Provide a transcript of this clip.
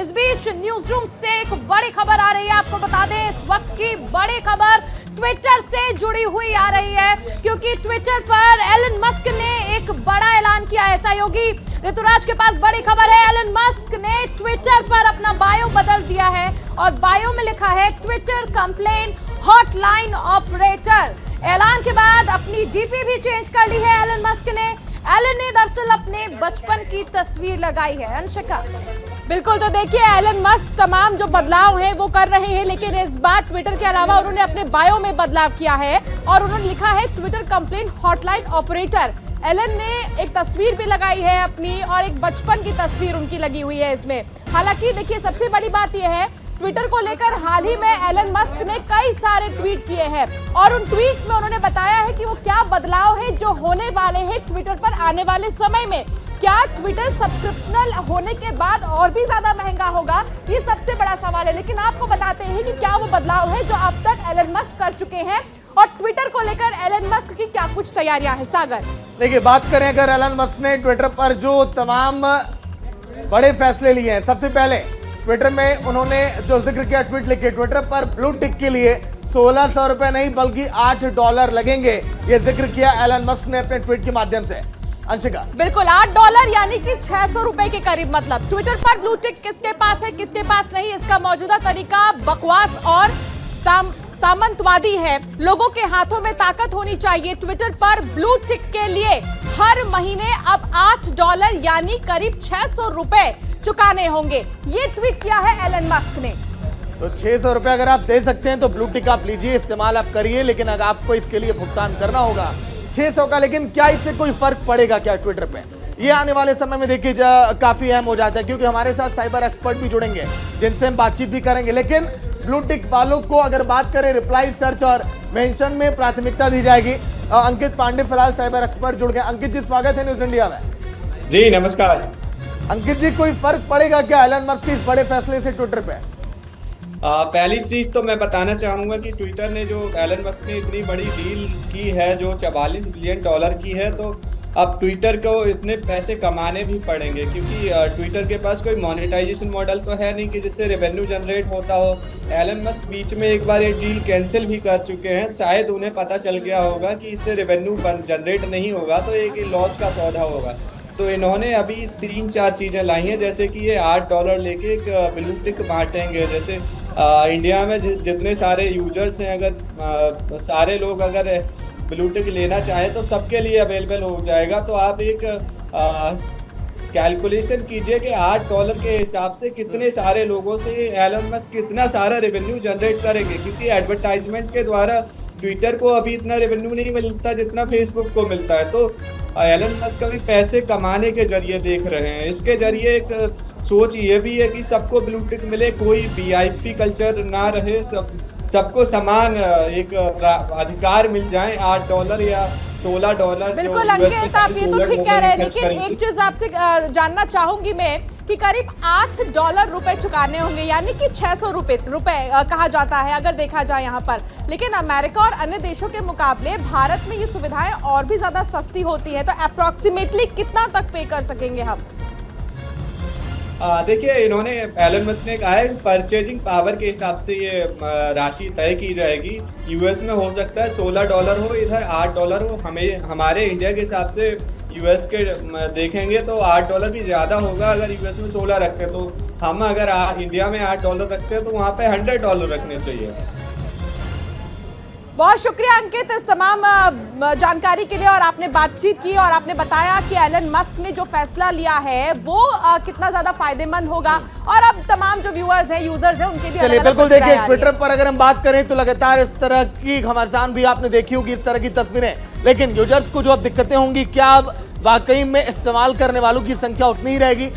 इस बीच news room से एक बड़ी खबर आ रही है। आपको बता दें, इस वक्त की बड़ी खबर ट्विटर से जुड़ी हुई आ रही है, क्योंकि ट्विटर पर एलन मस्क ने एक बड़ा ऐलान किया है। सहयोगी ऋतुराज के पास बड़ी खबर है। एलन मस्क ने ट्विटर पर अपना बायो बदल दिया है और बायो में लिखा है ट्विटर कंप्लेन हॉटलाइन ऑपरेटर। ऐलान के बाद अपनी डीपी भी चेंज कर ली है एलन मस्क ने। एलन ने दरअसल अपने बचपन की तस्वीर लगाई है। अंशिका, बिल्कुल, तो देखिए एलन मस्क तमाम जो बदलाव हैं वो कर रहे हैं, लेकिन इस बार ट्विटर के अलावा उन्होंने अपने बायो में बदलाव किया है और उन्होंने लिखा है Twitter complain hotline operator. Elon ने एक तस्वीर भी लगाई है अपनी और एक बचपन की तस्वीर उनकी लगी हुई है इसमें। हालांकि देखिए, सबसे बड़ी बात यह है, ट्विटर को लेकर हाल ही में एलन मस्क ने कई सारे ट्वीट किए हैं और उन ट्वीट्स में उन्होंने बताया है कि वो क्या बदलाव है जो होने वाले हैं ट्विटर पर आने वाले समय में। क्या ट्विटर सब्सक्रिप्शनल होने के बाद और भी ज्यादा महंगा होगा, ये सबसे बड़ा सवाल है। लेकिन आपको बताते हैं कि क्या वो बदलाव है जो अब तक एलन मस्क कर चुके हैं और ट्विटर को लेकर एलन मस्क की क्या कुछ तैयारियां हैं। सागर, देखिए, बात करें अगर एलन मस्क ने ट्विटर पर जो तमाम बड़े फैसले लिए हैं, सबसे पहले ट्विटर में उन्होंने जो जिक्र किया, ट्वीट लिखे, ट्विटर पर ब्लू टिक के लिए 1600 रुपए नहीं बल्कि $8 लगेंगे। ये जिक्र किया एलन मस्क ने अपने ट्वीट के माध्यम से। अंशिका, बिल्कुल, $8 यानी कि 600 रुपए के करीब। मतलब ट्विटर पर ब्लू टिक किसके पास है किसके पास नहीं, इसका मौजूदा तरीका बकवास और सामंतवादी है। लोगों के हाथों में ताकत होनी चाहिए। ट्विटर पर ब्लू टिक के लिए हर महीने अब $8 यानी करीब 600 रुपए चुकाने होंगे। ये ट्वीट किया है एलन मस्क ने। तो 600 रुपए अगर आप दे सकते हैं तो ब्लू टिक आप लीजिए, इस्तेमाल आप करिए, लेकिन अगर आपको इसके लिए भुगतान करना होगा 600 का। लेकिन क्या इससे कोई फर्क पड़ेगा क्या ट्विटर पे? ये आने वाले समय में देखिए काफी अहम हो जाता है, क्योंकि हमारे साथ साइबर एक्सपर्ट भी जुड़ेंगे जिनसे हम बातचीत भी करेंगे। लेकिन ब्लू टिक वालों को अगर बात करें, रिप्लाई, सर्च और मेंशन में प्राथमिकता दी जाएगी। अंकित पांडे फिलहाल साइबर एक्सपर्ट जुड़ गए। अंकित जी, स्वागत है न्यूज इंडिया में। जी नमस्कार। अंकित जी, कोई फर्क पड़ेगा क्या एलन मस्क के इस बड़े फैसले से ट्विटर पे? पहली चीज तो मैं बताना चाहूंगा कि ट्विटर ने जो एलन मस्क ने इतनी बड़ी डील की है जो $44 बिलियन की है, तो अब ट्विटर को इतने पैसे कमाने भी पड़ेंगे, क्योंकि ट्विटर के पास कोई मोनेटाइजेशन मॉडल तो है नहीं कि जिससे रेवेन्यू जनरेट होता हो। एलन मस्क बीच में एक बार ये डील कैंसिल भी कर चुके हैं। शायद उन्हें पता चल गया होगा कि इससे रेवेन्यू जनरेट नहीं होगा, तो एक लॉस का सौदा होगा। तो इन्होंने अभी 3-4 चीज़ें लाई हैं, जैसे कि ये $8 लेके एक ब्लू टिक बांटेंगे। जैसे इंडिया में जितने सारे यूजर्स हैं, अगर सारे लोग अगर ब्लू टिक लेना चाहें तो सबके लिए अवेलेबल हो जाएगा। तो आप एक कैलकुलेशन कीजिए कि $8 के हिसाब से कितने सारे लोगों से एलन मस्क कितना सारा रेवेन्यू जनरेट करेंगे, क्योंकि एडवर्टाइजमेंट के द्वारा ट्विटर को अभी इतना रेवेन्यू नहीं मिलता जितना फेसबुक को मिलता है। तो एलन मस्क अभी पैसे कमाने के जरिए देख रहे हैं। इसके जरिए एक सोच ये भी है कि सबको ब्लू टिक मिले, कोई वीआईपी कल्चर ना रहे, सबको समान एक अधिकार मिल जाए। $8 या $16। बिल्कुल अंकित, आप ये तो ठीक कह रहे हैं, लेकिन एक चीज आपसे जानना चाहूंगी मैं कि करीब $8 चुकाने होंगे, यानी कि 600 रुपए कहा जाता है अगर देखा जाए यहाँ पर। लेकिन अमेरिका और अन्य देशों के मुकाबले भारत में ये सुविधाएं और भी ज्यादा सस्ती होती है, तो अप्रोक्सीमेटली कितना तक पे कर सकेंगे हम? देखिए, इन्होंने एलन मस्क ने कहा है परचेजिंग पावर के हिसाब से ये राशि तय की जाएगी। यूएस में हो सकता है $16 हो, इधर $8 हो। हमारे इंडिया के हिसाब से यूएस के देखेंगे तो $8 भी ज़्यादा होगा अगर यूएस में 16 रखते हैं। तो हम अगर इंडिया में $8 रखते हैं तो वहाँ पे $100 रखने चाहिए। बहुत शुक्रिया अंकित इस तमाम जानकारी के लिए, और आपने बातचीत की और आपने बताया कि एलन मस्क ने जो फैसला लिया है वो कितना ज्यादा फायदेमंद होगा, और अब तमाम जो व्यूअर्स हैं, यूजर्स हैं, उनके भी चलिए, बिल्कुल देखिए, ट्विटर पर अगर हम बात करें तो लगातार इस तरह की घमासान भी आपने देखी होगी, इस तरह की तस्वीरें। लेकिन यूजर्स को जो अब दिक्कतें होंगी, क्या अब वाकई में इस्तेमाल करने वालों की संख्या उतनी ही रहेगी?